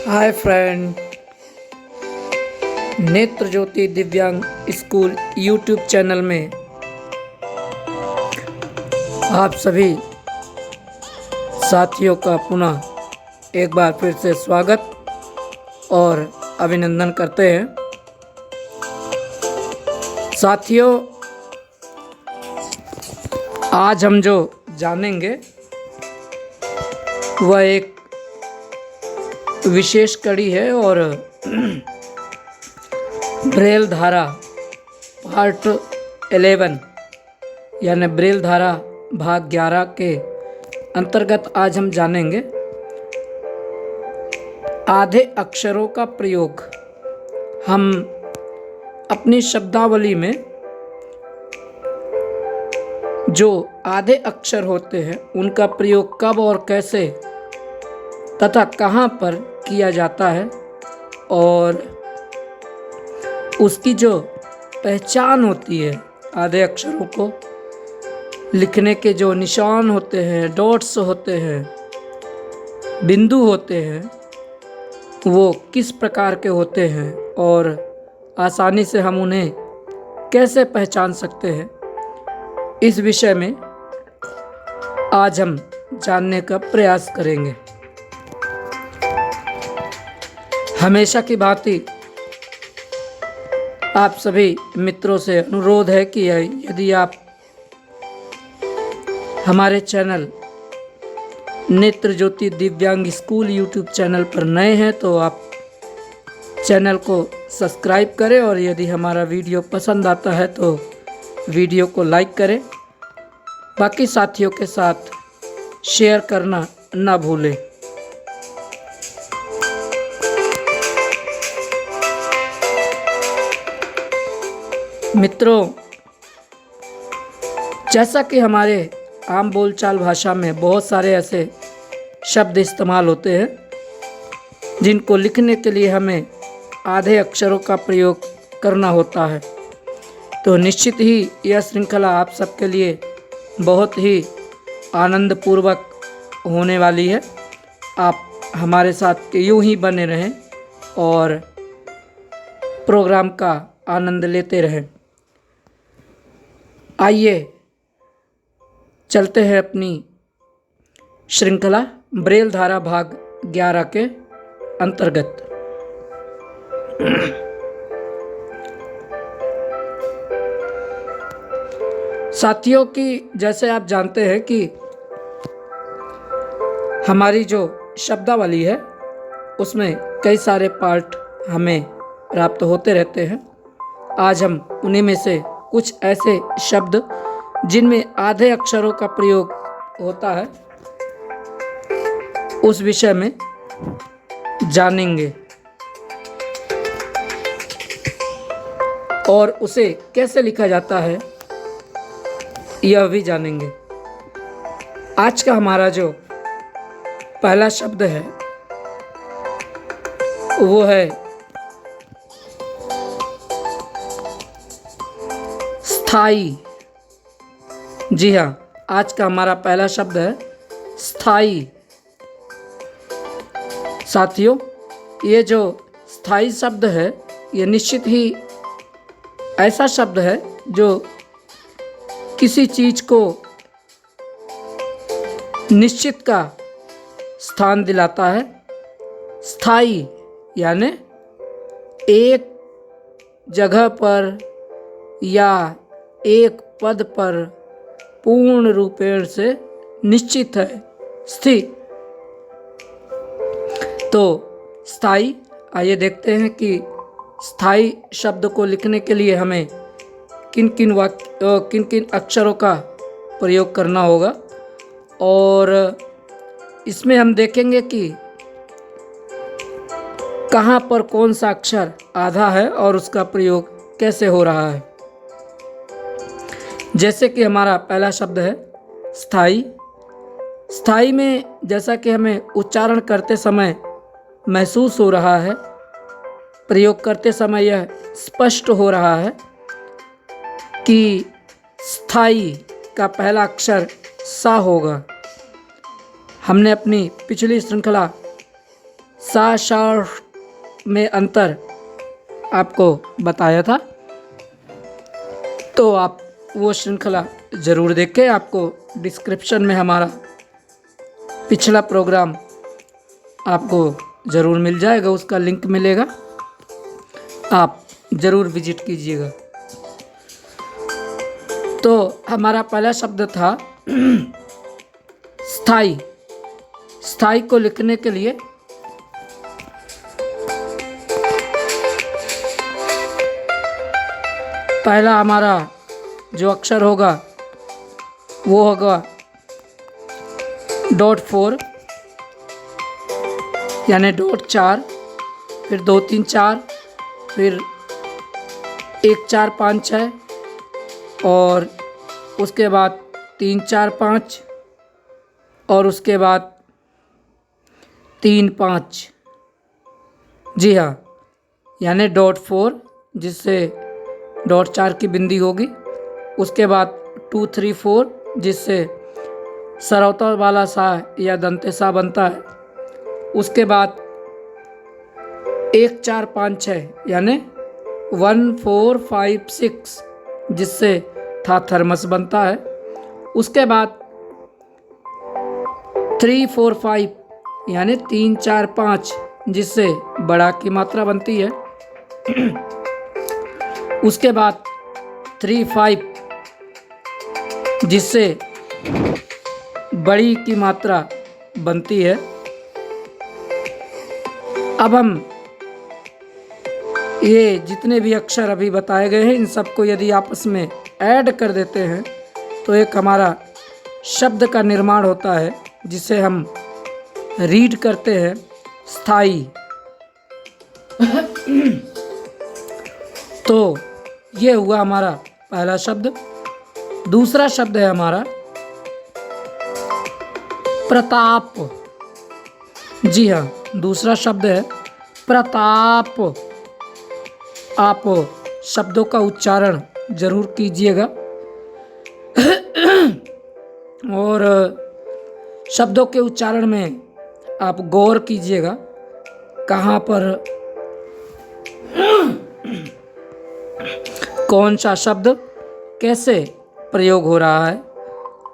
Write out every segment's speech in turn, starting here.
Hi friend, नेत्र ज्योति दिव्यांग school YouTube channel में आप सभी साथियों का पुनः एक बार फिर से स्वागत और अभिनंदन करते हैं। साथियों, आज हम जो जानेंगे वह एक विशेष कड़ी है और ब्रेल धारा पार्ट 11 यानी ब्रेल धारा भाग 11 के अंतर्गत आज हम जानेंगे आधे अक्षरों का प्रयोग। हम अपनी शब्दावली में जो आधे अक्षर होते हैं उनका प्रयोग कब और कैसे तथा कहाँ पर किया जाता है और उसकी जो पहचान होती है, आधे अक्षरों को लिखने के जो निशान होते हैं, डॉट्स होते हैं, बिंदु होते हैं, वो किस प्रकार के होते हैं और आसानी से हम उन्हें कैसे पहचान सकते हैं, इस विषय में आज हम जानने का प्रयास करेंगे। हमेशा की भांति आप सभी मित्रों से अनुरोध है कि यदि आप हमारे चैनल नेत्र ज्योति दिव्यांग स्कूल यूट्यूब चैनल पर नए हैं तो आप चैनल को सब्सक्राइब करें और यदि हमारा वीडियो पसंद आता है तो वीडियो को लाइक करें। बाकी साथियों के साथ शेयर करना ना भूलें। मित्रों, जैसा कि हमारे आम बोलचाल भाषा में बहुत सारे ऐसे शब्द इस्तेमाल होते हैं जिनको लिखने के लिए हमें आधे अक्षरों का प्रयोग करना होता है, तो निश्चित ही यह श्रृंखला आप सबके लिए बहुत ही आनंदपूर्वक होने वाली है। आप हमारे साथ यूं ही बने रहें और प्रोग्राम का आनंद लेते रहें। आइए चलते हैं अपनी श्रृंखला ब्रेल धारा भाग 11 के अंतर्गत। साथियों की जैसे आप जानते हैं कि हमारी जो शब्दावली है उसमें कई सारे पार्ट हमें प्राप्त होते रहते हैं। आज हम उन्हीं में से कुछ ऐसे शब्द जिनमें आधे अक्षरों का प्रयोग होता है उस विषय में जानेंगे और उसे कैसे लिखा जाता है यह भी जानेंगे। आज का हमारा जो पहला शब्द है वो है स्थाई। जी हाँ, आज का हमारा पहला शब्द है स्थाई। साथियों, ये जो स्थाई शब्द है ये निश्चित ही ऐसा शब्द है जो किसी चीज को निश्चित का स्थान दिलाता है। स्थाई यानी एक जगह पर या एक पद पर पूर्ण रूपेण से निश्चित है, स्थिर। तो स्थाई, आइए देखते हैं कि स्थाई शब्द को लिखने के लिए हमें किन किन अक्षरों का प्रयोग करना होगा। और इसमें हम देखेंगे कि कहाँ पर कौन सा अक्षर आधा है और उसका प्रयोग कैसे हो रहा है। जैसे कि हमारा पहला शब्द है स्थाई। स्थाई में जैसा कि हमें उच्चारण करते समय महसूस हो रहा है, प्रयोग करते समय यह स्पष्ट हो रहा है कि स्थाई का पहला अक्षर सा होगा। हमने अपनी पिछली श्रृंखला सा शा में अंतर आपको बताया था, तो आप वो श्रृंखला ज़रूर देखें। आपको डिस्क्रिप्शन में हमारा पिछला प्रोग्राम आपको ज़रूर मिल जाएगा, उसका लिंक मिलेगा, आप ज़रूर विजिट कीजिएगा। तो हमारा पहला शब्द था स्थाई। स्थाई को लिखने के लिए पहला हमारा जो अक्षर होगा वो होगा .4 यानी .4, फिर 2 3 4, फिर 1 4 5 6 और उसके बाद 3 4 5 और उसके बाद 3 5। जी हाँ, यानी .4 जिससे .4 की बिंदी होगी, उसके बाद 2 3 4 जिससे सरौता वाला सा या दंते सा बनता है, उसके बाद 1 4 5 6 यानी 1 4 5 6 जिससे था थर्मस बनता है, उसके बाद 3 4 5 यानी 3 4 5 जिससे बड़ा की मात्रा बनती है, उसके बाद 3 5 जिससे बड़ी की मात्रा बनती है। अब हम ये जितने भी अक्षर अभी बताए गए हैं, इन सबको यदि आपस में ऐड कर देते हैं तो एक हमारा शब्द का निर्माण होता है, जिसे हम रीड करते हैं स्थाई। तो ये हुआ हमारा पहला शब्द। दूसरा शब्द है हमारा प्रताप। जी हाँ, दूसरा शब्द है प्रताप। आप शब्दों का उच्चारण जरूर कीजिएगा और शब्दों के उच्चारण में आप गौर कीजिएगा कहाँ पर कौन सा शब्द कैसे प्रयोग हो रहा है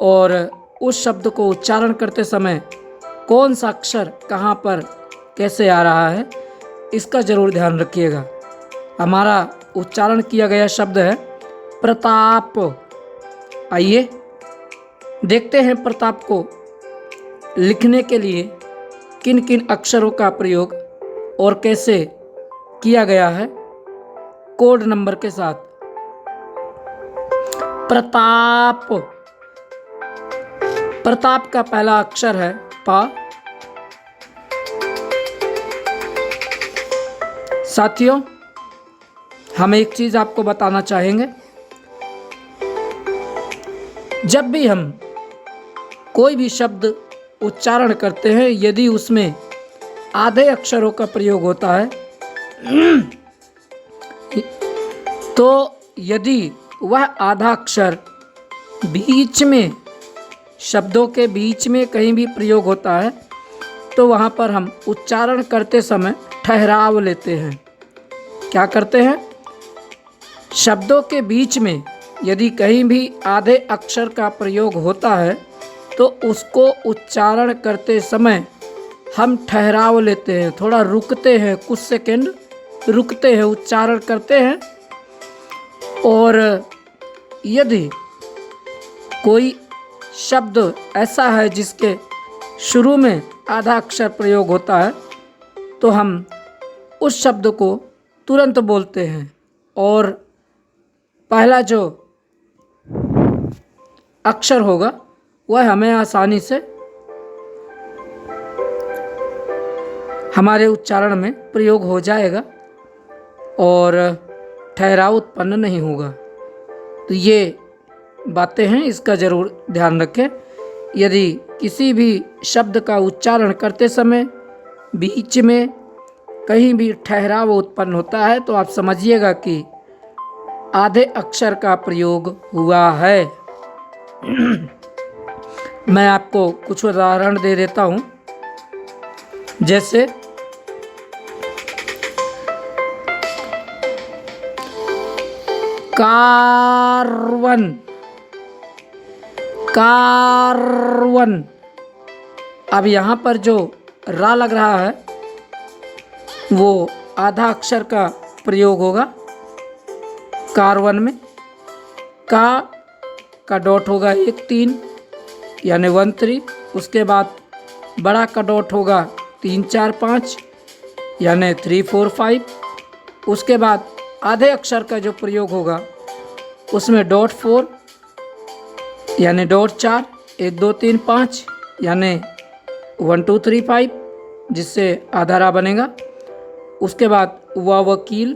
और उस शब्द को उच्चारण करते समय कौन सा अक्षर कहाँ पर कैसे आ रहा है, इसका ज़रूर ध्यान रखिएगा। हमारा उच्चारण किया गया शब्द है प्रताप। आइए देखते हैं प्रताप को लिखने के लिए किन किन अक्षरों का प्रयोग और कैसे किया गया है कोड नंबर के साथ। प्रताप। प्रताप का पहला अक्षर है पा। साथियों, हम एक चीज आपको बताना चाहेंगे, जब भी हम कोई भी शब्द उच्चारण करते हैं, यदि उसमें आधे अक्षरों का प्रयोग होता है तो यदि वह आधा अक्षर बीच में, शब्दों के बीच में कहीं भी प्रयोग होता है तो वहाँ पर हम उच्चारण करते समय ठहराव लेते हैं। क्या करते हैं? शब्दों के बीच में यदि कहीं भी आधे अक्षर का प्रयोग होता है तो उसको उच्चारण करते समय हम ठहराव लेते हैं, थोड़ा रुकते हैं, कुछ सेकंड रुकते हैं, उच्चारण करते हैं। और यदि कोई शब्द ऐसा है जिसके शुरू में आधा अक्षर प्रयोग होता है तो हम उस शब्द को तुरंत बोलते हैं और पहला जो अक्षर होगा वह हमें आसानी से हमारे उच्चारण में प्रयोग हो जाएगा और ठहराव उत्पन्न नहीं होगा। तो ये बातें हैं, इसका ज़रूर ध्यान रखें। यदि किसी भी शब्द का उच्चारण करते समय बीच में कहीं भी ठहराव उत्पन्न होता है तो आप समझिएगा कि आधे अक्षर का प्रयोग हुआ है। मैं आपको कुछ उदाहरण दे देता हूँ। जैसे कार्वन, कार्वन। अब यहाँ पर जो रा लग रहा है वो आधा अक्षर का प्रयोग होगा कार्वन में। का डॉट होगा 1 3 यानी 1 3। उसके बाद बड़ा का डॉट होगा 3 4 5 यानी 3 4 5। उसके बाद आधे अक्षर का जो प्रयोग होगा उसमें डॉट 4 यानी डॉट 4 1 2 3 5 यानी 1 2 3 5, जिससे आधा रा बनेगा। उसके बाद वकील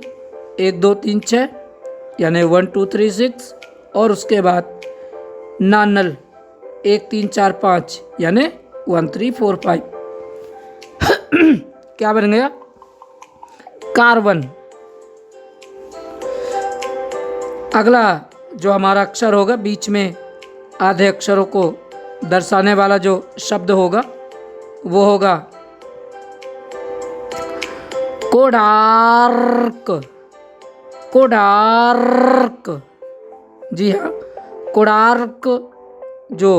1 2 3 6 यानी 1 2 3 6। और उसके बाद नानल 1 3 4 5 यानी 1 3 4 5। क्या बन गया? कार्बन। अगला जो हमारा अक्षर होगा बीच में आधे अक्षरों को दर्शाने वाला जो शब्द होगा वो होगा कोडार्क। कोडार्क, जी हाँ, कोडार्क जो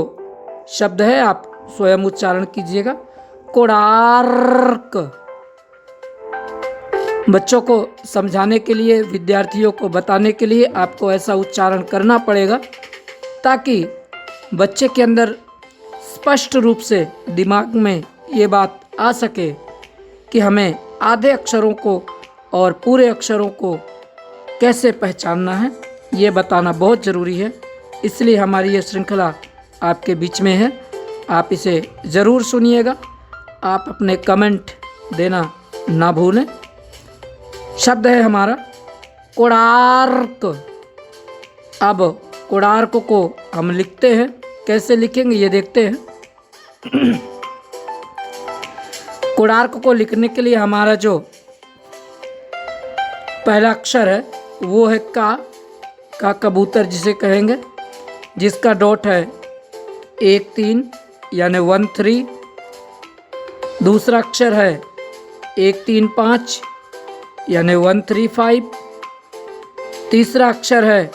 शब्द है आप स्वयं उच्चारण कीजिएगा, कोडार्क। बच्चों को समझाने के लिए, विद्यार्थियों को बताने के लिए आपको ऐसा उच्चारण करना पड़ेगा ताकि बच्चे के अंदर स्पष्ट रूप से दिमाग में ये बात आ सके कि हमें आधे अक्षरों को और पूरे अक्षरों को कैसे पहचानना है, ये बताना बहुत ज़रूरी है। इसलिए हमारी ये श्रृंखला आपके बीच में है। आप इसे ज़रूर सुनिएगा। आप अपने कमेंट देना ना भूलें। शब्द है हमारा कोणार्क। अब कोणार्क को हम लिखते हैं, कैसे लिखेंगे ये देखते हैं। कोणार्क को लिखने के लिए हमारा जो पहला अक्षर है वो है का कबूतर जिसे कहेंगे, जिसका डॉट है 1 3 यानी 1 3। दूसरा अक्षर है 1 3 5 यानी 1 3 5। तीसरा अक्षर है,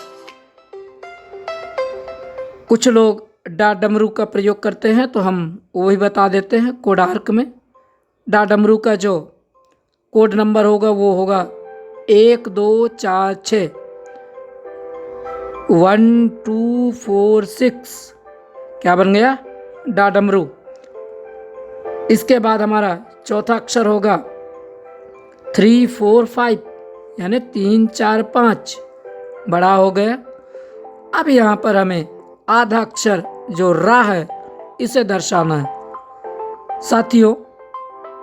कुछ लोग डा डमरू का प्रयोग करते हैं तो हम वही बता देते हैं। कोणार्क में डा डमरू का जो कोड नंबर होगा वो होगा 1 2 4 6 1 2 4 6। क्या बन गया? डा डमरू। इसके बाद हमारा चौथा अक्षर होगा 3 4 5 यानी 3 4 5, बड़ा हो गया। अब यहाँ पर हमें आधा अक्षर जो रा है इसे दर्शाना है। साथियों,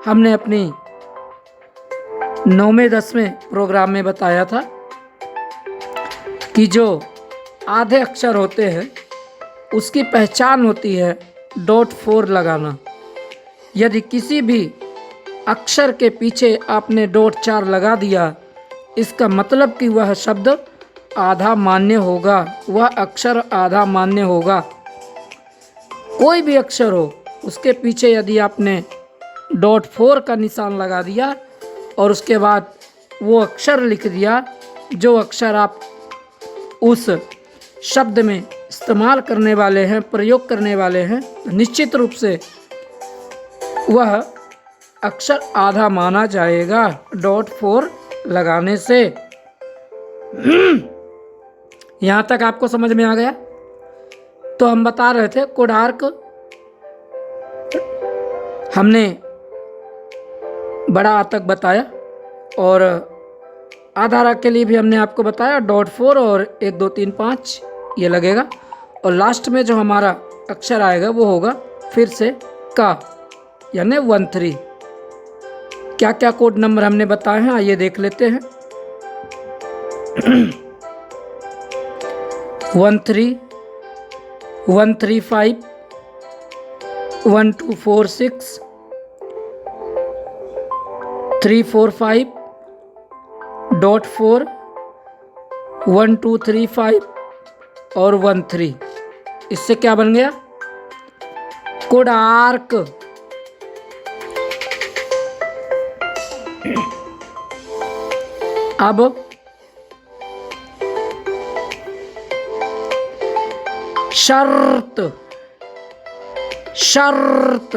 हमने अपनी 9वें 10वें प्रोग्राम में बताया था कि जो आधे अक्षर होते हैं उसकी पहचान होती है डॉट 4 लगाना। यदि किसी भी अक्षर के पीछे आपने डॉट 4 लगा दिया, इसका मतलब कि वह शब्द आधा मान्य होगा, वह अक्षर आधा मान्य होगा। कोई भी अक्षर हो उसके पीछे यदि आपने डॉट 4 का निशान लगा दिया और उसके बाद वो अक्षर लिख दिया जो अक्षर आप उस शब्द में इस्तेमाल करने वाले हैं, प्रयोग करने वाले हैं, निश्चित रूप से वह अक्षर आधा माना जाएगा डॉट 4 लगाने से। यहाँ तक आपको समझ में आ गया? तो हम बता रहे थे कोणार्क हमने बड़ा आ तक बताया और आधा रा के लिए भी हमने आपको बताया डॉट 4 और 1 2 3 5 ये लगेगा। और लास्ट में जो हमारा अक्षर आएगा वो होगा फिर से का, यानी 13। क्या क्या कोड नंबर हमने बताए हैं आइए देख लेते हैं। 13, 135, 1246, 345.4, 1235 और 13। इससे क्या बन गया? कोडार्क। अब शर्त, शर्त।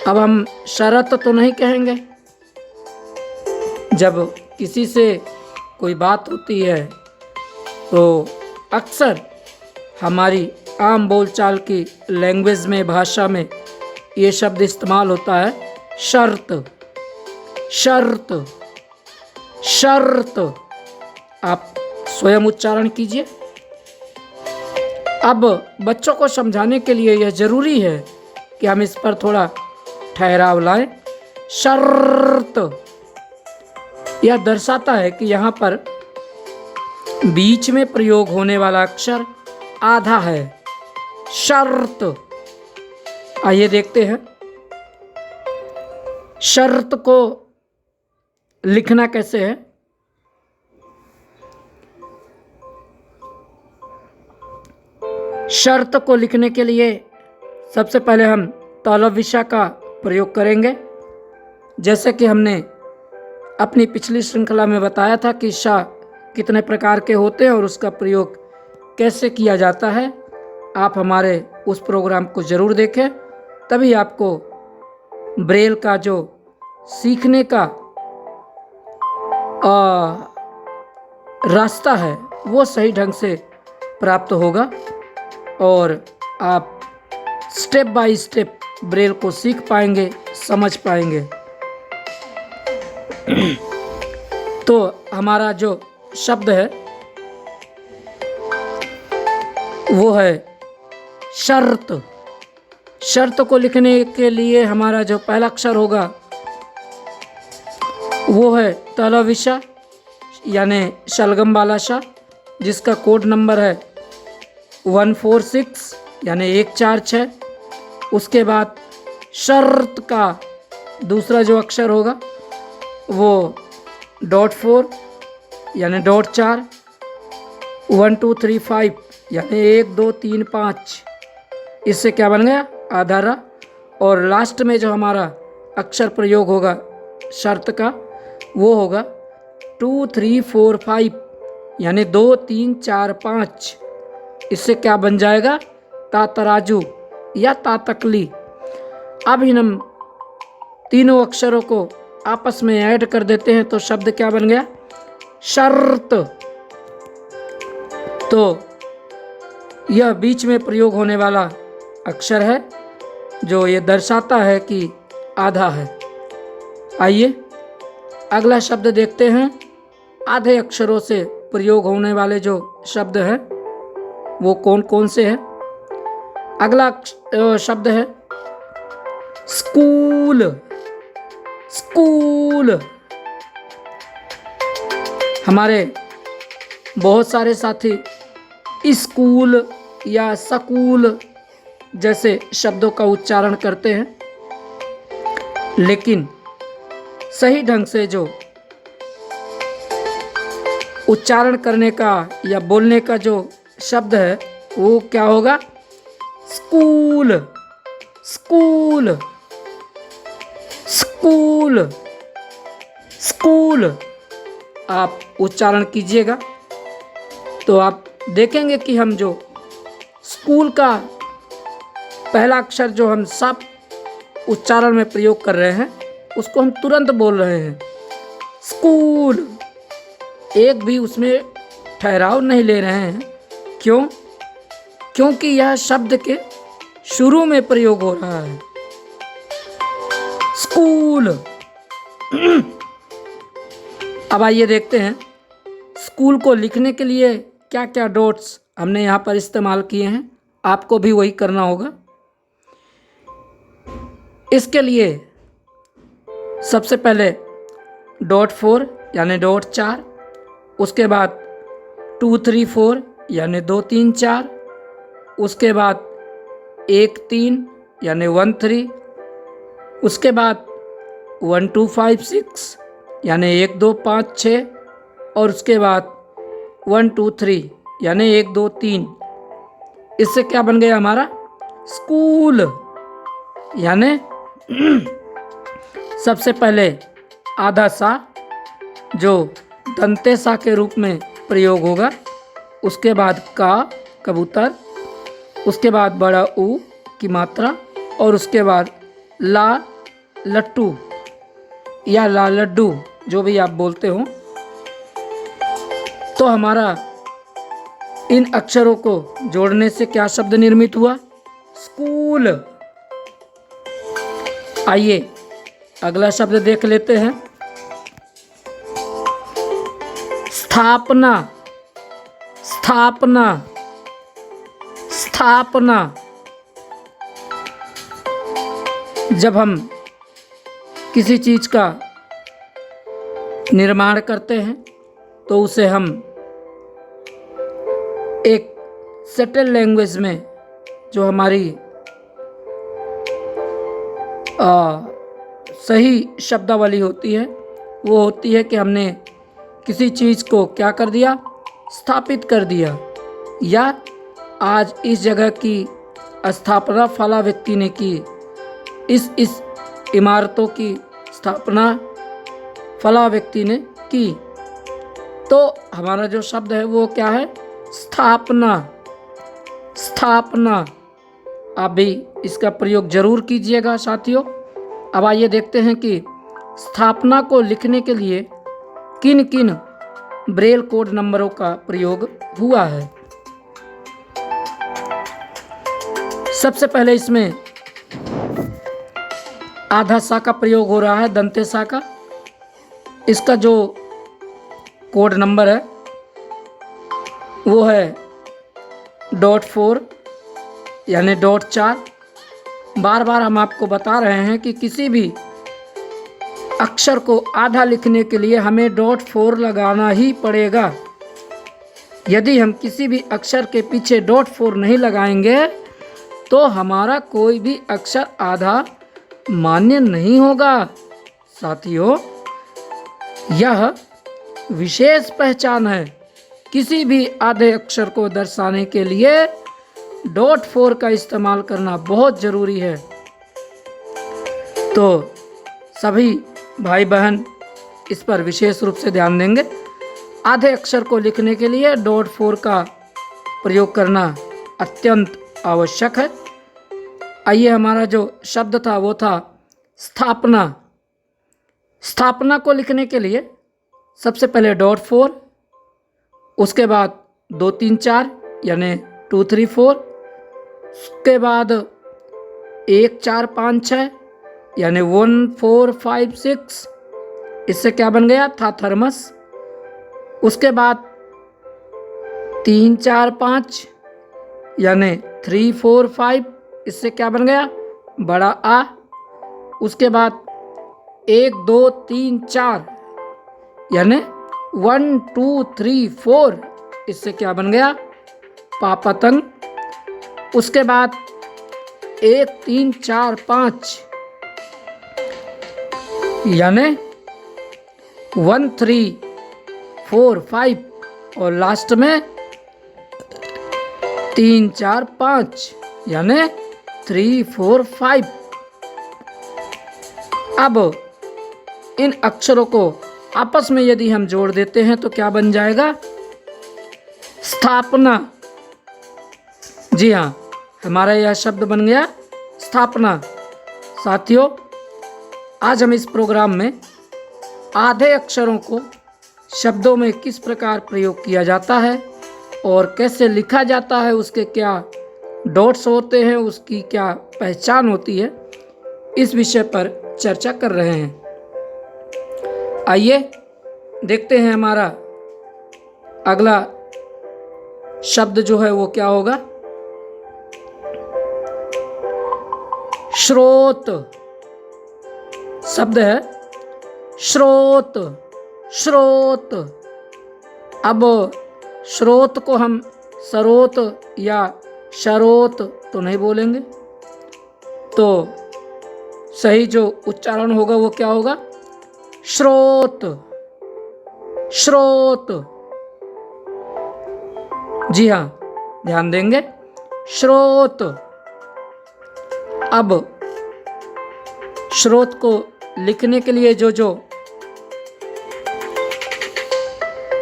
अब हम शर्त तो नहीं कहेंगे। जब किसी से कोई बात होती है तो अक्सर हमारी आम बोलचाल की लैंग्वेज में, भाषा में ये शब्द इस्तेमाल होता है शर्त, शर्त, शर्त। आप स्वयं उच्चारण कीजिए। अब बच्चों को समझाने के लिए यह ज़रूरी है कि हम इस पर थोड़ा ठहराव लाएं। शर्त यह दर्शाता है कि यहाँ पर बीच में प्रयोग होने वाला अक्षर आधा है। शर्त। आइए देखते हैं शर्त को लिखना कैसे है। शर्त को लिखने के लिए सबसे पहले हम तलविषा का प्रयोग करेंगे। जैसे कि हमने अपनी पिछली श्रृंखला में बताया था कि शा कितने प्रकार के होते हैं और उसका प्रयोग कैसे किया जाता है। आप हमारे उस प्रोग्राम को ज़रूर देखें, तभी आपको ब्रेल का जो सीखने का रास्ता है वो सही ढंग से प्राप्त होगा और आप स्टेप बाय स्टेप ब्रेल को सीख पाएंगे, समझ पाएंगे। तो हमारा जो शब्द है वो है शर्त। शर्त को लिखने के लिए हमारा जो पहला अक्षर होगा वो है तलविषा यानी शलगम वाला शा, जिसका कोड नंबर है 146 यानी 146। उसके बाद शर्त का दूसरा जो अक्षर होगा वो .4 यानी .4, 1235 यानी 1 2 3 5। इससे क्या बन गया? आधारा। और लास्ट में जो हमारा अक्षर प्रयोग होगा शर्त का वो होगा 2 3 4 5 यानी 2 3 4 5। इससे क्या बन जाएगा? ता तराजू या ता तकली। अब हम तीनों अक्षरों को आपस में ऐड कर देते हैं तो शब्द क्या बन गया? शर्त। तो यह बीच में प्रयोग होने वाला अक्षर है जो ये दर्शाता है कि आधा है। आइए अगला शब्द देखते हैं। आधे अक्षरों से प्रयोग होने वाले जो शब्द हैं वो कौन कौन से हैं। अगला शब्द है स्कूल। स्कूल। हमारे बहुत सारे साथी स्कूल या स्कूल जैसे शब्दों का उच्चारण करते हैं, लेकिन सही ढंग से जो उच्चारण करने का या बोलने का जो शब्द है वो क्या होगा? स्कूल। स्कूल। स्कूल। स्कूल। आप उच्चारण कीजिएगा तो आप देखेंगे कि हम जो स्कूल का पहला अक्षर जो हम सब उच्चारण में प्रयोग कर रहे हैं उसको हम तुरंत बोल रहे हैं स्कूल। एक भी उसमें ठहराव नहीं ले रहे हैं। क्यों? क्योंकि यह शब्द के शुरू में प्रयोग हो रहा है स्कूल। अब आइए देखते हैं स्कूल को लिखने के लिए क्या क्या डॉट्स हमने यहाँ पर इस्तेमाल किए हैं। आपको भी वही करना होगा। इसके लिए सबसे पहले .4 यानी .4, उसके बाद 2 3 4 यानी 2 3 4, उसके बाद 1 3 यानी 1 3, उसके बाद 1 2 5 6 यानी 1 2 5 6, और उसके बाद 1 2 3 यानी 1 2 3। इससे क्या बन गया हमारा स्कूल। यानी सबसे पहले आधा सा जो दंते सा के रूप में प्रयोग होगा, उसके बाद का कबूतर, उसके बाद बड़ा ऊ की मात्रा, और उसके बाद ला लट्टू या ला लड्डू, जो भी आप बोलते हो। तो हमारा इन अक्षरों को जोड़ने से क्या शब्द निर्मित हुआ? स्कूल। आइए अगला शब्द देख लेते हैं। स्थापना। स्थापना। स्थापना। जब हम किसी चीज का निर्माण करते हैं तो उसे हम एक सेटल लैंग्वेज में, जो हमारी सही शब्दावली होती है, वो होती है कि हमने किसी चीज़ को क्या कर दिया? स्थापित कर दिया। या आज इस जगह की स्थापना फला व्यक्ति ने की, इस इमारतों की स्थापना फला व्यक्ति ने की। तो हमारा जो शब्द है वो क्या है? स्थापना। स्थापना। आप भी इसका प्रयोग जरूर कीजिएगा साथियों। अब आइए देखते हैं कि स्थापना को लिखने के लिए किन किन ब्रेल कोड नंबरों का प्रयोग हुआ है। सबसे पहले इसमें आधा सा का प्रयोग हो रहा है, दंते सा का। इसका जो कोड नंबर है वो है .4 यानी .4। बार बार हम आपको बता रहे हैं कि किसी भी अक्षर को आधा लिखने के लिए हमें .4 लगाना ही पड़ेगा। यदि हम किसी भी अक्षर के पीछे .4 नहीं लगाएंगे तो हमारा कोई भी अक्षर आधा मान्य नहीं होगा। साथियों, यह विशेष पहचान है। किसी भी आधे अक्षर को दर्शाने के लिए .4 का इस्तेमाल करना बहुत ज़रूरी है। तो सभी भाई बहन इस पर विशेष रूप से ध्यान देंगे। आधे अक्षर को लिखने के लिए .4 का प्रयोग करना अत्यंत आवश्यक है। आइए, हमारा जो शब्द था वो था स्थापना। स्थापना को लिखने के लिए सबसे पहले .4, उसके बाद 2 3 4 यानी 2 3 4, उसके बाद 1 4 5 6 यानी 1 4 5 6। इससे क्या बन गया? था थर्मस। उसके बाद 3 4 5 यानी 3 4 5। इससे क्या बन गया? बड़ा आ। उसके बाद 1 2 3 4 यानी 1 2 3 4। इससे क्या बन गया? पापतंग। उसके बाद 1 3 4 5 यानी 1 3 4 5, और लास्ट में 3 4 5 यानी 3 4 5। अब इन अक्षरों को आपस में यदि हम जोड़ देते हैं तो क्या बन जाएगा? स्थापना। जी हाँ, हमारा यह शब्द बन गया स्थापना। साथियों, आज हम इस प्रोग्राम में आधे अक्षरों को शब्दों में किस प्रकार प्रयोग किया जाता है और कैसे लिखा जाता है, उसके क्या डॉट्स होते हैं, उसकी क्या पहचान होती है, इस विषय पर चर्चा कर रहे हैं। आइए देखते हैं हमारा अगला शब्द जो है वो क्या होगा। श्रोत शब्द है श्रोत, श्रोत। अब स्रोत को हम सरोत या शरोत तो नहीं बोलेंगे, तो सही जो उच्चारण होगा वो क्या होगा? श्रोत, श्रोत। जी हाँ, ध्यान देंगे, श्रोत। अब श्रोत को लिखने के लिए जो जो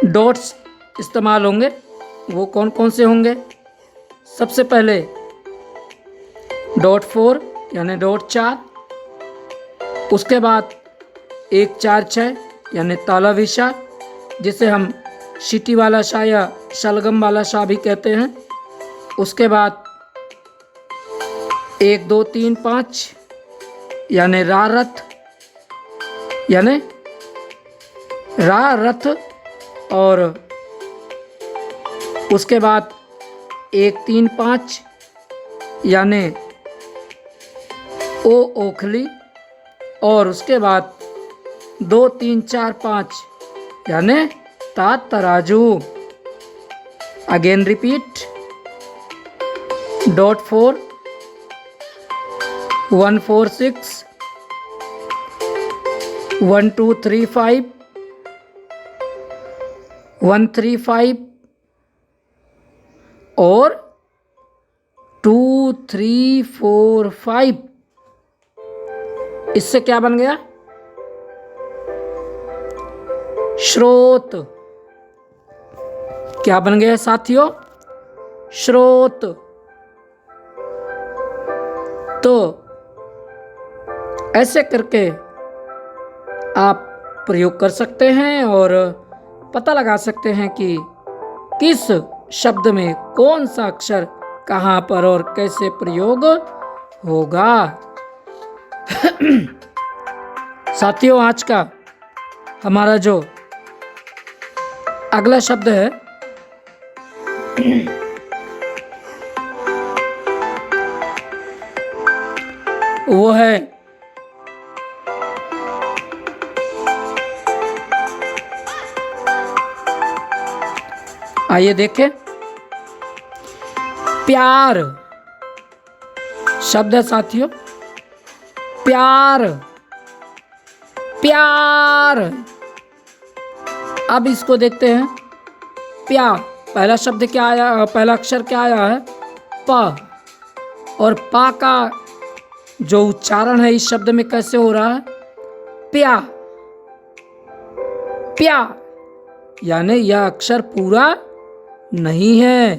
डॉट्स इस्तेमाल होंगे वो कौन कौन से होंगे? सबसे पहले डॉट 4 यानी डॉट 4, उसके बाद 1 4 6 यानी ताला विशा, जिसे हम सीटी वाला शाह या शलगम वाला शाह भी कहते हैं। उसके बाद 1 2 3 5 यानी रारथ, यानी रारथ। और उसके बाद 1 3 5 यानी ओ ओखली। और उसके बाद 2 3 4 5 यानी ता तराजू। अगेन रिपीट, डॉट 4 1 4 6 1 2 3 5 1 3 5 और 2 3 4 5। इससे क्या बन गया? श्रोत। क्या बन गया साथियों? श्रोत। तो ऐसे करके आप प्रयोग कर सकते हैं और पता लगा सकते हैं कि किस शब्द में कौन सा अक्षर कहाँ पर और कैसे प्रयोग होगा। साथियों, आज का हमारा जो अगला शब्द है वो है आइए देखें, प्यार शब्द है साथियों, प्यार, प्यार। अब इसको देखते हैं, प्या, पहला शब्द क्या आया, पहला अक्षर क्या आया है? प। और पा का जो उच्चारण है इस शब्द में कैसे हो रहा है? प्या, प्या। यानी यह अक्षर पूरा नहीं है।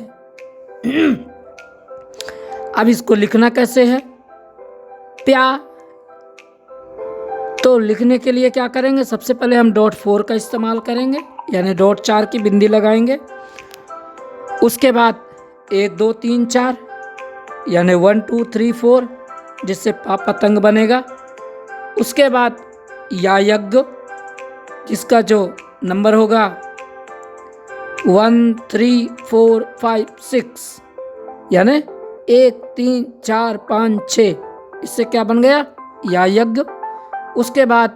अब इसको लिखना कैसे है? प्या। तो लिखने के लिए क्या करेंगे? सबसे पहले हम डॉट 4 का इस्तेमाल करेंगे, यानी डॉट 4 की बिंदी लगाएंगे। उसके बाद 1 2 3 4 यानी 1 2 3 4, जिससे पतंग बनेगा। उसके बाद या यज्ञ, जिसका जो नंबर होगा 1 3 4 5 6 यानी 1 3 4 5 6, इससे क्या बन गया? या यज्ञ। उसके बाद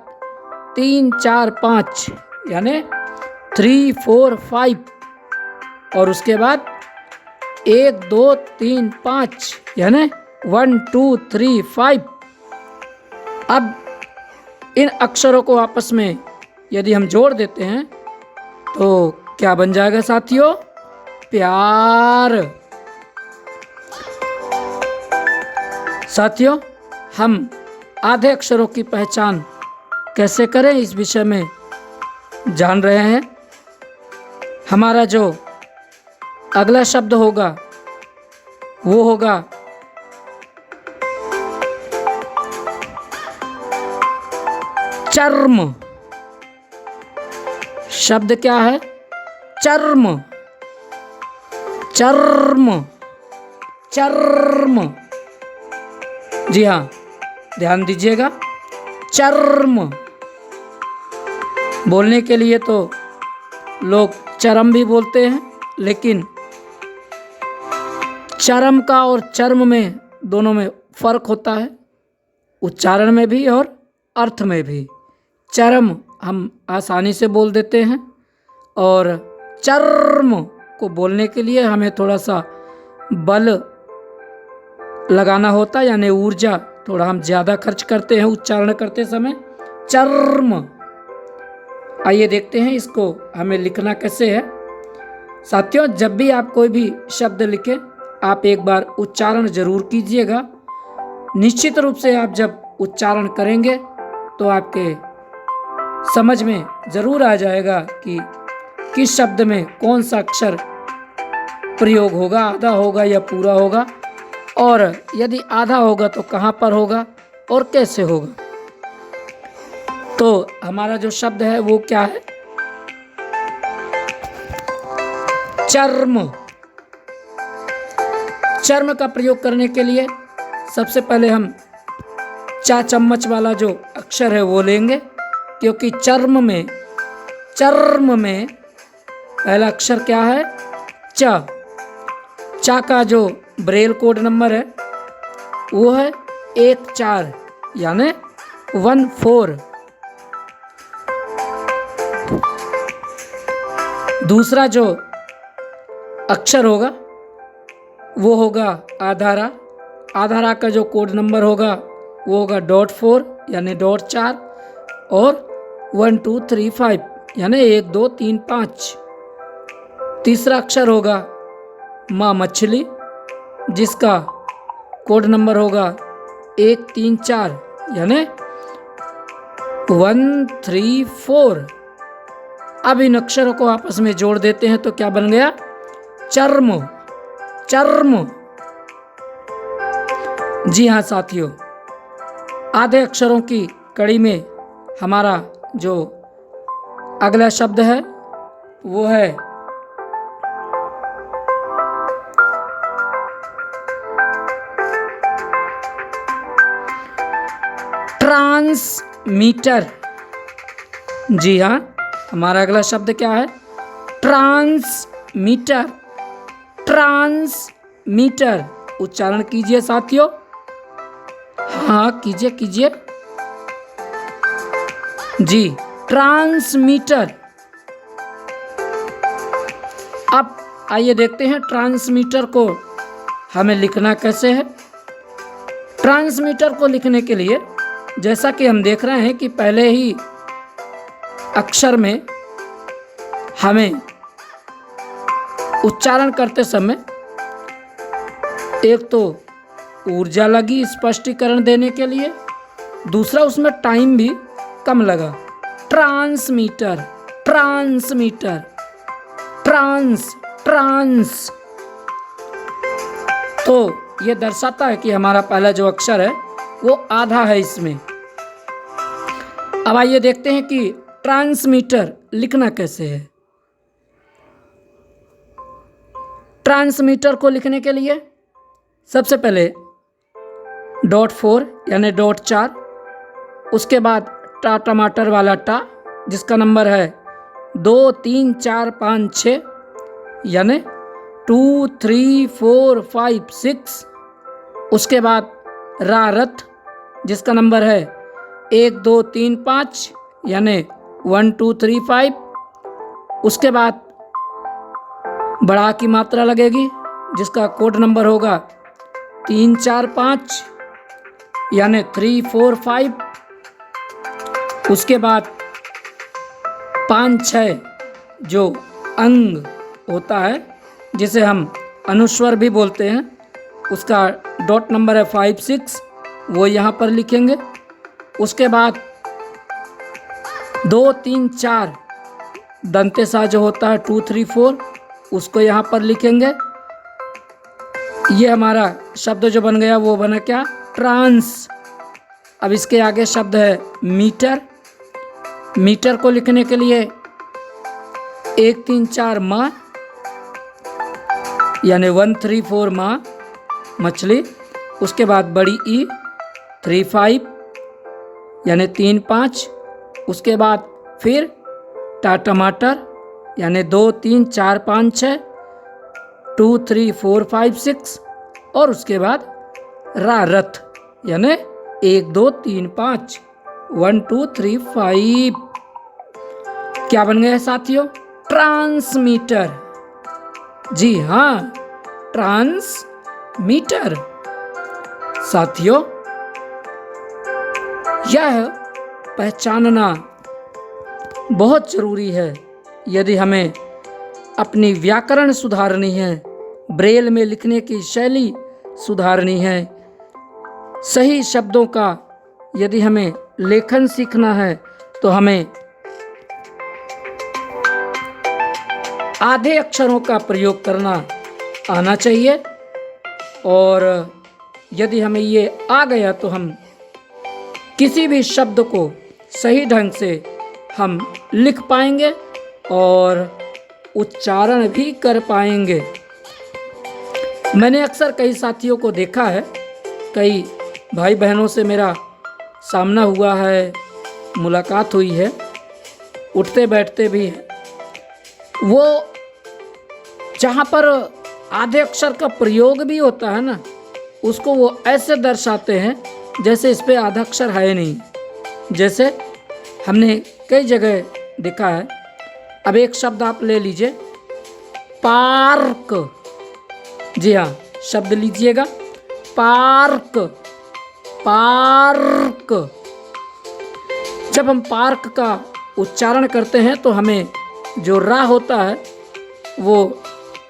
3 4 5 यानी 3 4 5। और उसके बाद 1 2 3 5 यानी 1 2 3 5। अब इन अक्षरों को आपस में यदि हम जोड़ देते हैं तो क्या बन जाएगा साथियों? प्यार। साथियों, हम आधे अक्षरों की पहचान कैसे करें इस विषय में जान रहे हैं। हमारा जो अगला शब्द होगा वो होगा चर्म। शब्द क्या है? चर्म, चर्म, चर्म। जी हाँ, ध्यान दीजिएगा, चर्म। बोलने के लिए तो लोग चरम भी बोलते हैं, लेकिन चरम का और चर्म में दोनों में फर्क होता है। उच्चारण में भी और अर्थ में भी। चरम हम आसानी से बोल देते हैं और चर्म को बोलने के लिए हमें थोड़ा सा बल लगाना होता है, यानी ऊर्जा थोड़ा हम ज़्यादा खर्च करते हैं उच्चारण करते समय। चर्म। आइए देखते हैं इसको हमें लिखना कैसे है। साथियों, जब भी आप कोई भी शब्द लिखें आप एक बार उच्चारण जरूर कीजिएगा। निश्चित रूप से आप जब उच्चारण करेंगे तो आपके समझ में ज़रूर आ जाएगा कि किस शब्द में कौन सा अक्षर प्रयोग होगा, आधा होगा या पूरा होगा, और यदि आधा होगा तो कहाँ पर होगा और कैसे होगा। तो हमारा जो शब्द है वो क्या है? चर्म। चर्म का प्रयोग करने के लिए सबसे पहले हम चा चम्मच वाला जो अक्षर है वो लेंगे, क्योंकि चर्म में पहला अक्षर क्या है? च। चा का जो ब्रेल कोड नंबर है वो है 14 यानी 14। दूसरा जो अक्षर होगा वो होगा आधारा। आधारा का जो कोड नंबर होगा वो होगा .4 यानी .4 और 1 2 3 5 यानी 1 2 3 5। तीसरा अक्षर होगा माँ मछली, जिसका कोड नंबर होगा 1 3 4 यानी 1 3 4। अब इन अक्षरों को आपस में जोड़ देते हैं तो क्या बन गया? चर्म। चर्म। जी हाँ साथियों, आधे अक्षरों की कड़ी में हमारा जो अगला शब्द है वो है ट्रांसमीटर। जी हाँ, हमारा अगला शब्द क्या है? ट्रांसमीटर। ट्रांसमीटर। उच्चारण कीजिए साथियों। हाँ कीजिए कीजिए। जी, ट्रांसमीटर। अब आइए देखते हैं ट्रांसमीटर को हमें लिखना कैसे है। ट्रांसमीटर को लिखने के लिए जैसा कि हम देख रहे हैं कि पहले ही अक्षर में हमें उच्चारण करते समय एक तो ऊर्जा लगी स्पष्टीकरण देने के लिए, दूसरा उसमें टाइम भी कम लगा। Transmitter, transmitter, trans. तो ये दर्शाता है कि हमारा पहला जो अक्षर है वो आधा है इसमें। अब आइए देखते हैं कि ट्रांसमीटर लिखना कैसे है। ट्रांसमीटर को लिखने के लिए सबसे पहले .4 यानी .4, उसके बाद टा टमाटर वाला टा जिसका नंबर है 2 3 4 5 6 यानी 2 3 4 5 6। उसके बाद रा रथ जिसका नंबर है 1 2 3 5 यानी 1 2 3 5। उसके बाद बड़ा की मात्रा लगेगी जिसका कोड नंबर होगा 3 4 5 यानी 3 4 5। उसके बाद 5 6 जो अंग होता है जिसे हम अनुस्वर भी बोलते हैं, उसका डॉट नंबर है 5 6, वो यहाँ पर लिखेंगे। उसके बाद 2 3 4 दंतेसा जो होता है 2 3 4, उसको यहाँ पर लिखेंगे। ये हमारा शब्द जो बन गया वो बना क्या? ट्रांस। अब इसके आगे शब्द है मीटर। मीटर को लिखने के लिए 1 3 4 माँ यानी 1 3 4 माँ मछली। उसके बाद बड़ी ई 3 5 यानी 3 5। उसके बाद फिर टा टमाटर यानी 2 3 4 5 6 2 3 4 5 6। और उसके बाद रा रथ यानी 1 2 3 5, 1 2 3 5। क्या बन गया साथियों? ट्रांसमीटर। जी हाँ, ट्रांसमीटर। साथियों, यह पहचानना बहुत जरूरी है यदि हमें अपनी व्याकरण सुधारनी है, ब्रेल में लिखने की शैली सुधारनी है, सही शब्दों का यदि हमें लेखन सीखना है तो हमें आधे अक्षरों का प्रयोग करना आना चाहिए। और यदि हमें ये आ गया तो हम किसी भी शब्द को सही ढंग से हम लिख पाएंगे और उच्चारण भी कर पाएंगे। मैंने अक्सर कई साथियों को देखा है, कई भाई बहनों से मेरा सामना हुआ है, मुलाकात हुई है, उठते बैठते भी है। वो जहाँ पर आधे अक्षर का प्रयोग भी होता है ना, उसको वो ऐसे दर्शाते हैं जैसे इस पे आधा अक्षर है नहीं। जैसे हमने कई जगह देखा है। अब एक शब्द आप ले लीजिए, पार्क। जी हाँ, शब्द लीजिएगा, पार्क। पार्क। जब हम पार्क का उच्चारण करते हैं तो हमें जो रा होता है वो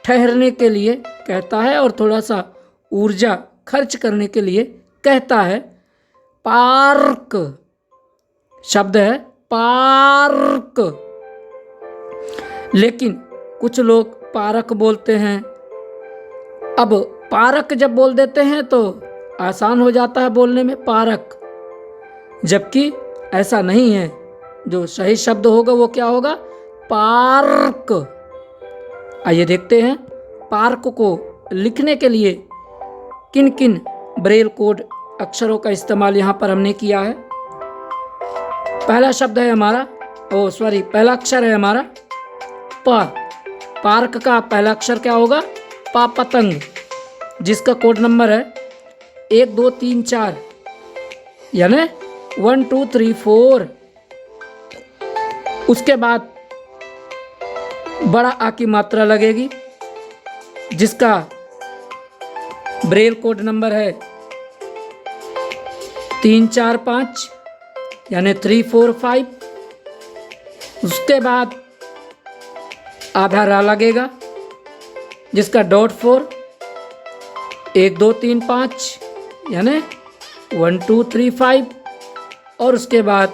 ठहरने के लिए कहता है और थोड़ा सा ऊर्जा खर्च करने के लिए कहता है। पार्क शब्द है, पार्क। लेकिन कुछ लोग पारक बोलते हैं। अब पारक जब बोल देते हैं तो आसान हो जाता है बोलने में, पारक, जबकि ऐसा नहीं है। जो सही शब्द होगा वो क्या होगा? पार्क। आइए देखते हैं पार्क को लिखने के लिए किन किन ब्रेल कोड अक्षरों का इस्तेमाल यहाँ पर हमने किया है। पहला शब्द है हमारा, पहला अक्षर है हमारा प। पार्क का पहला अक्षर क्या होगा? पा, पतंग, जिसका कोड नंबर है 1 2 3 4, यानी 1 2 3 4। उसके बाद बड़ा आ की मात्रा लगेगी, जिसका ब्रेल कोड नंबर है 3 4 5, यानी 3 4 5। उसके बाद आधा रा लगेगा, जिसका डॉट 4, 1 2 3 5, यानी 1 2 3 5। और उसके बाद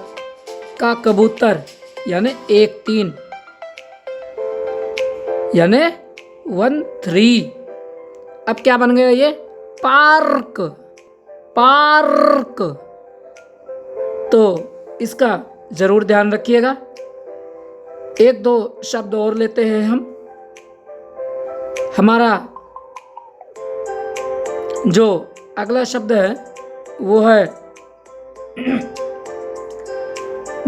का कबूतर, यानी 1 3, यानी 1 3। अब क्या बन गया ये? पार्क। पार्क। तो इसका जरूर ध्यान रखिएगा। 1 2 शब्द और लेते हैं हम। हमारा जो अगला शब्द है वो है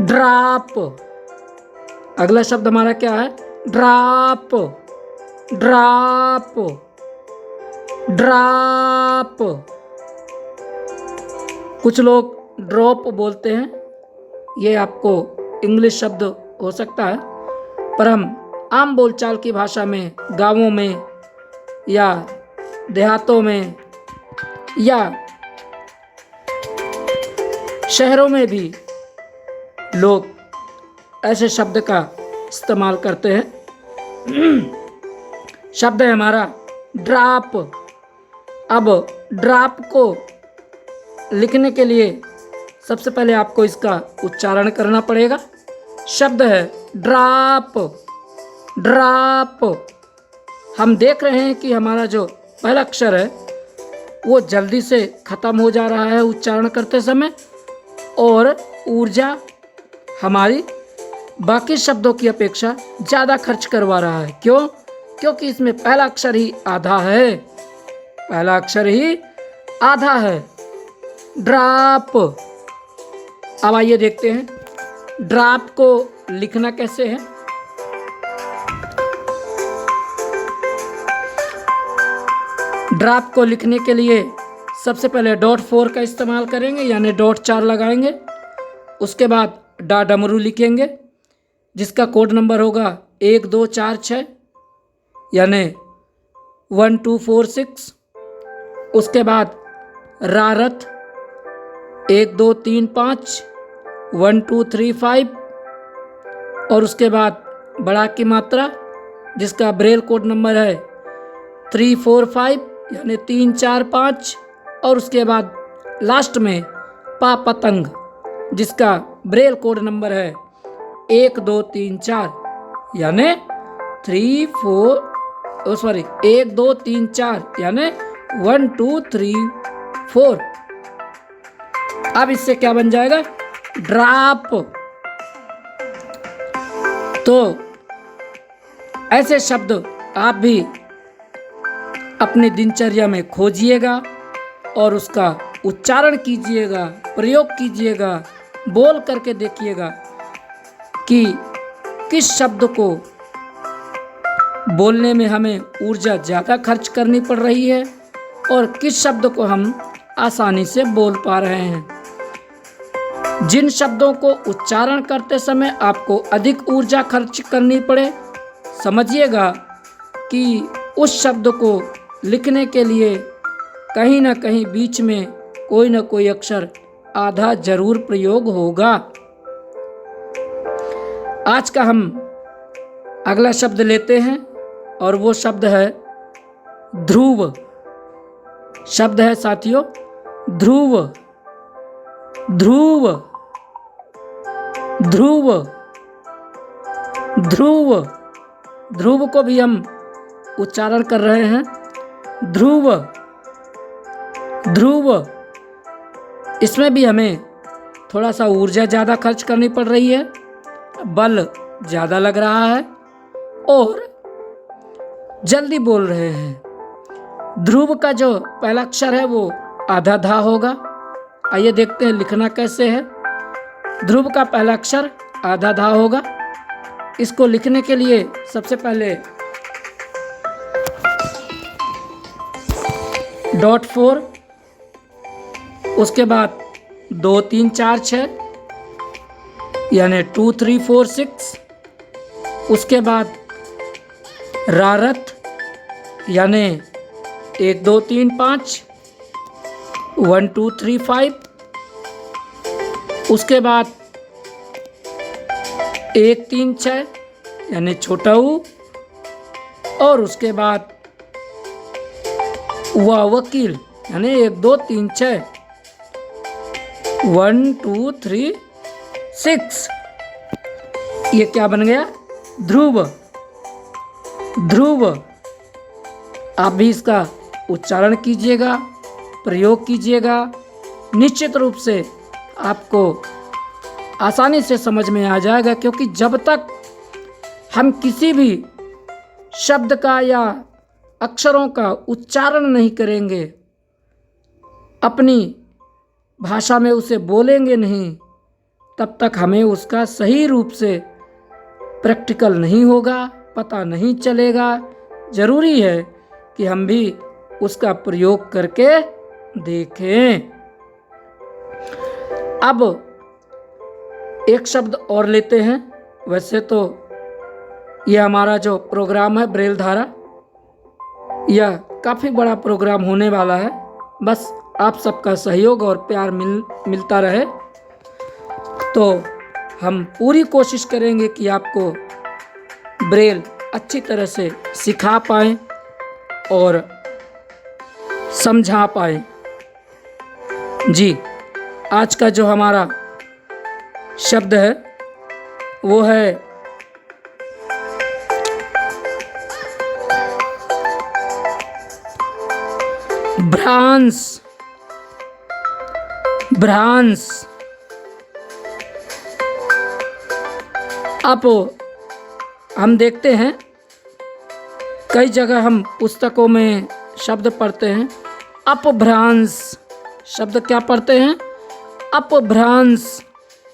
ड्राप। अगला शब्द हमारा क्या है? ड्राप। ड्राप। ड्राप। कुछ लोग ड्रॉप बोलते हैं, ये आपको इंग्लिश शब्द हो सकता है, पर हम आम बोलचाल की भाषा में गांवों में या देहातों में या शहरों में भी लोग ऐसे शब्द का इस्तेमाल करते हैं। शब्द है हमारा ड्राप। अब ड्राप को लिखने के लिए सबसे पहले आपको इसका उच्चारण करना पड़ेगा। शब्द है ड्राप। ड्राप। हम देख रहे हैं कि हमारा जो पहला अक्षर है वो जल्दी से ख़त्म हो जा रहा है उच्चारण करते समय, और ऊर्जा हमारी बाकी शब्दों की अपेक्षा ज़्यादा खर्च करवा रहा है। क्यों? क्योंकि इसमें पहला अक्षर ही आधा है। पहला अक्षर ही आधा है। ड्राप। अब आइए देखते हैं ड्राप को लिखना कैसे है। ड्राप को लिखने के लिए सबसे पहले डॉट 4 का इस्तेमाल करेंगे, यानी डॉट 4 लगाएंगे। उसके बाद डा डमरू लिखेंगे, जिसका कोड नंबर होगा 1246, यानी 1246। उसके बाद रारथ 1235 1235, और उसके बाद बड़ा की मात्रा, जिसका ब्रेल कोड नंबर है 345, यानी 345। और उसके बाद लास्ट में पा पतंग, जिसका ब्रेल कोड नंबर है 1234, यानी 1234, यानी 1234। अब इससे क्या बन जाएगा? ड्राप। तो ऐसे शब्द आप भी अपनी दिनचर्या में खोजिएगा और उसका उच्चारण कीजिएगा, प्रयोग कीजिएगा, बोल करके देखिएगा कि किस शब्द को बोलने में हमें ऊर्जा ज़्यादा खर्च करनी पड़ रही है और किस शब्द को हम आसानी से बोल पा रहे हैं। जिन शब्दों को उच्चारण करते समय आपको अधिक ऊर्जा खर्च करनी पड़े, समझिएगा कि उस शब्द को लिखने के लिए कहीं ना कहीं बीच में कोई ना कोई अक्षर आधा जरूर प्रयोग होगा। आज का हम अगला शब्द लेते हैं और वो शब्द है ध्रुव। शब्द है साथियों ध्रुव। ध्रुव, ध्रुव, ध्रुव। ध्रुव को भी हम उच्चारण कर रहे हैं, ध्रुव, ध्रुव। इसमें भी हमें थोड़ा सा ऊर्जा ज़्यादा खर्च करनी पड़ रही है, बल ज़्यादा लग रहा है और जल्दी बोल रहे हैं। ध्रुव का जो पहला अक्षर है वो आधा धा होगा। आइए देखते हैं लिखना कैसे है। ध्रुव का पहला अक्षर आधा धा होगा। इसको लिखने के लिए सबसे पहले डॉट 4, उसके बाद 2 3 4 6, यानी 2 3 4 6। उसके बाद रारथ, यानी 1 2 3 5 1 2 3 5। उसके बाद 1 3 6, यानी छोटा ऊ। और उसके बाद वकील, यानी 1 2 3 6 1 2 3 6। ये क्या बन गया? ध्रुव। ध्रुव। आप भी इसका उच्चारण कीजिएगा, प्रयोग कीजिएगा। निश्चित रूप से आपको आसानी से समझ में आ जाएगा, क्योंकि जब तक हम किसी भी शब्द का या अक्षरों का उच्चारण नहीं करेंगे, अपनी भाषा में उसे बोलेंगे नहीं, तब तक हमें उसका सही रूप से प्रैक्टिकल नहीं होगा, पता नहीं चलेगा। ज़रूरी है कि हम भी उसका प्रयोग करके देखें। अब एक शब्द और लेते हैं। वैसे तो यह हमारा जो प्रोग्राम है ब्रेल धारा, यह काफ़ी बड़ा प्रोग्राम होने वाला है। बस आप सबका सहयोग और प्यार मिलता रहे तो हम पूरी कोशिश करेंगे कि आपको ब्रेल अच्छी तरह से सिखा पाएँ और समझा पाएँ। जी, आज का जो हमारा शब्द है वो है भ्रांस। भ्रांस। अब हम देखते हैं कई जगह हम पुस्तकों में शब्द पढ़ते हैं अपभ्रांस। शब्द क्या पढ़ते हैं? अपभ्रांस।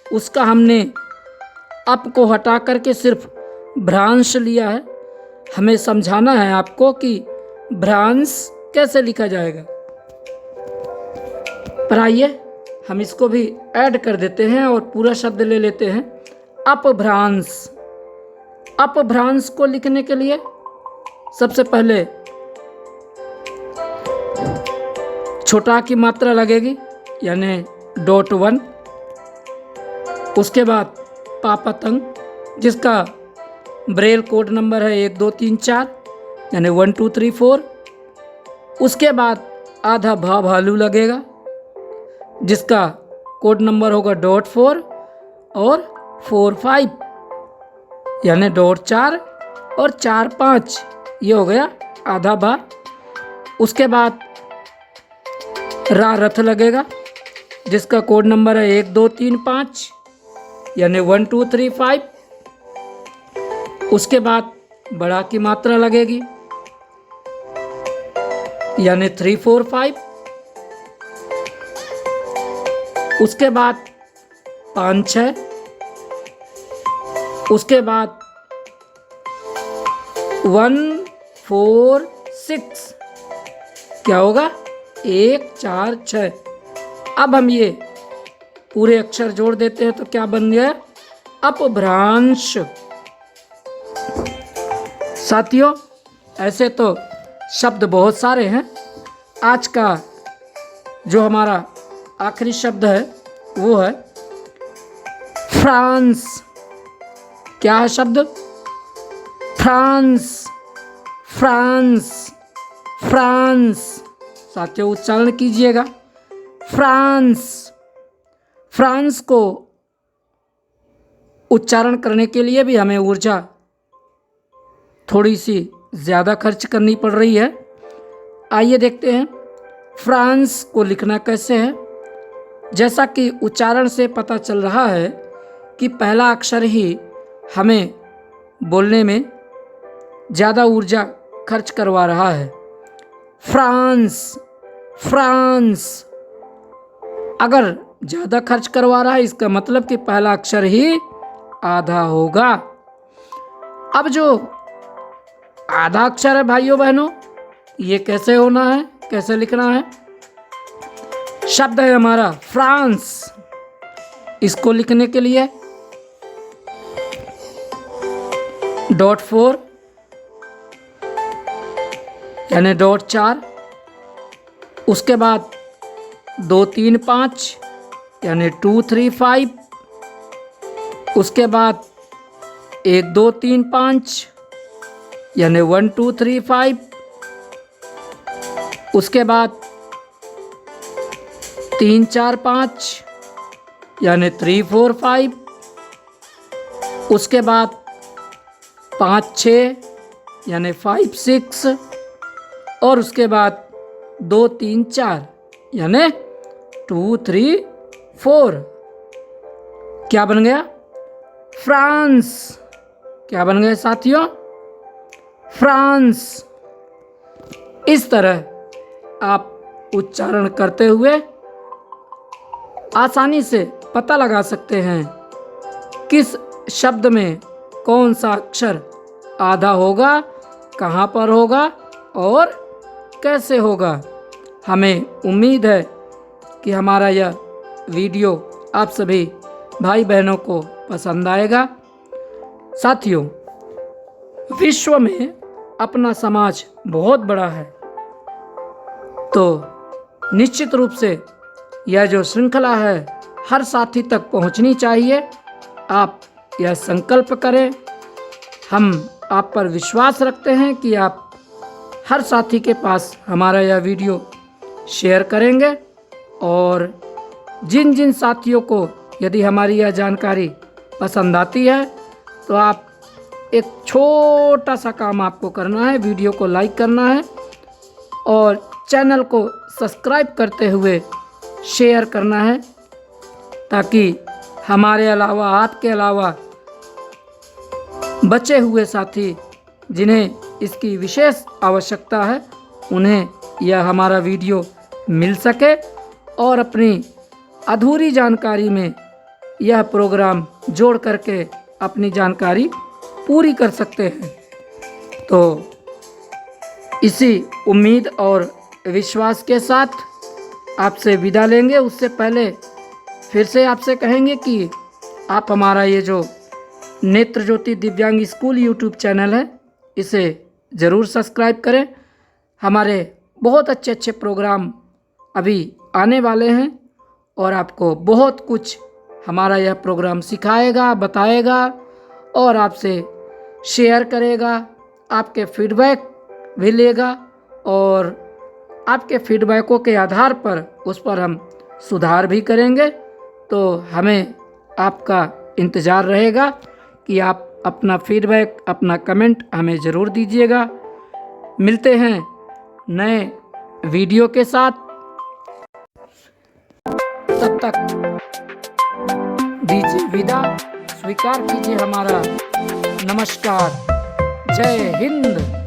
उसका हमने अप को हटा करके सिर्फ भ्रांश लिया है। हमें समझाना है आपको कि भ्रांस कैसे लिखा जाएगा। पर आइए हम इसको भी ऐड कर देते हैं और पूरा शब्द ले लेते हैं। अपभ्रांश। अपभ्रांश को लिखने के लिए सबसे पहले छोटा की मात्रा लगेगी यानी .1। उसके बाद पापतंग जिसका ब्रेल कोड नंबर है 1 2 3 4 यानी 1 2 3 4। उसके बाद आधा भालू लगेगा जिसका कोड नंबर होगा .4 और 4 5 यानी .4 और 4 5। ये हो गया आधा भा। उसके बाद रथ लगेगा जिसका कोड नंबर है 1 2 3 5 यानी 1 2 3 5। उसके बाद बड़ा की मात्रा लगेगी यानी 3 4 5। उसके बाद 5 6। उसके बाद 1 4 6 क्या होगा 1 4 6। अब हम ये पूरे अक्षर जोड़ देते हैं तो क्या बन गया अपभ्रांश। साथियों ऐसे तो शब्द बहुत सारे हैं। आज का जो हमारा आखिरी शब्द है वो है फ्रांस। क्या है शब्द फ्रांस। France France. साथियों उच्चारण कीजिएगा फ्रांस। फ्रांस को उच्चारण करने के लिए भी हमें ऊर्जा थोड़ी सी ज़्यादा खर्च करनी पड़ रही है। आइए देखते हैं फ्रांस को लिखना कैसे है। जैसा कि उच्चारण से पता चल रहा है कि पहला अक्षर ही हमें बोलने में ज़्यादा ऊर्जा खर्च करवा रहा है। France France. अगर ज़्यादा खर्च करवा रहा है इसका मतलब कि पहला अक्षर ही आधा होगा। अब जो आधा अक्षर है भाइयों बहनों ये कैसे होना है कैसे लिखना है। शब्द है हमारा फ्रांस। इसको लिखने के लिए .4 यानी .4। उसके बाद 2 3 5 यानी 2 3 5। उसके बाद 1 2 3 5 यानी 1 2 3 5। उसके बाद 3 4 5 यानी 3 4 5। उसके बाद 5 6 यानी 5 6। और उसके बाद 2 3 4 यानी 2 3 4। क्या बन गया फ्रांस। क्या बन गया साथियों फ्रांस। इस तरह आप उच्चारण करते हुए आसानी से पता लगा सकते हैं किस शब्द में कौन सा अक्षर आधा होगा, कहाँ पर होगा और कैसे होगा। हमें उम्मीद है कि हमारा यह वीडियो आप सभी भाई बहनों को पसंद आएगा। साथियों विश्व में अपना समाज बहुत बड़ा है तो निश्चित रूप से यह जो श्रृंखला है हर साथी तक पहुंचनी चाहिए। आप यह संकल्प करें। हम आप पर विश्वास रखते हैं कि आप हर साथी के पास हमारा यह वीडियो शेयर करेंगे और जिन जिन साथियों को यदि हमारी यह जानकारी पसंद आती है तो आप एक छोटा सा काम आपको करना है, वीडियो को लाइक करना है और चैनल को सब्सक्राइब करते हुए शेयर करना है ताकि हमारे अलावा आपके अलावा बचे हुए साथी जिन्हें इसकी विशेष आवश्यकता है उन्हें यह हमारा वीडियो मिल सके और अपनी अधूरी जानकारी में यह प्रोग्राम जोड़ करके अपनी जानकारी पूरी कर सकते हैं। तो इसी उम्मीद और विश्वास के साथ आपसे विदा लेंगे उससे पहले फिर से आपसे कहेंगे कि आप हमारा ये जो नेत्र ज्योति दिव्यांग स्कूल यूट्यूब चैनल है इसे ज़रूर सब्सक्राइब करें। हमारे बहुत अच्छे अच्छे प्रोग्राम अभी आने वाले हैं और आपको बहुत कुछ हमारा यह प्रोग्राम सिखाएगा, बताएगा और आपसे शेयर करेगा, आपके फीडबैक भी लेगा और आपके फीडबैकों के आधार पर उस पर हम सुधार भी करेंगे। तो हमें आपका इंतज़ार रहेगा कि आप अपना फीडबैक, अपना कमेंट हमें ज़रूर दीजिएगा। मिलते हैं नए वीडियो के साथ, तब तक दीजिए विदा, स्वीकार कीजिए हमारा नमस्कार। जय हिंद।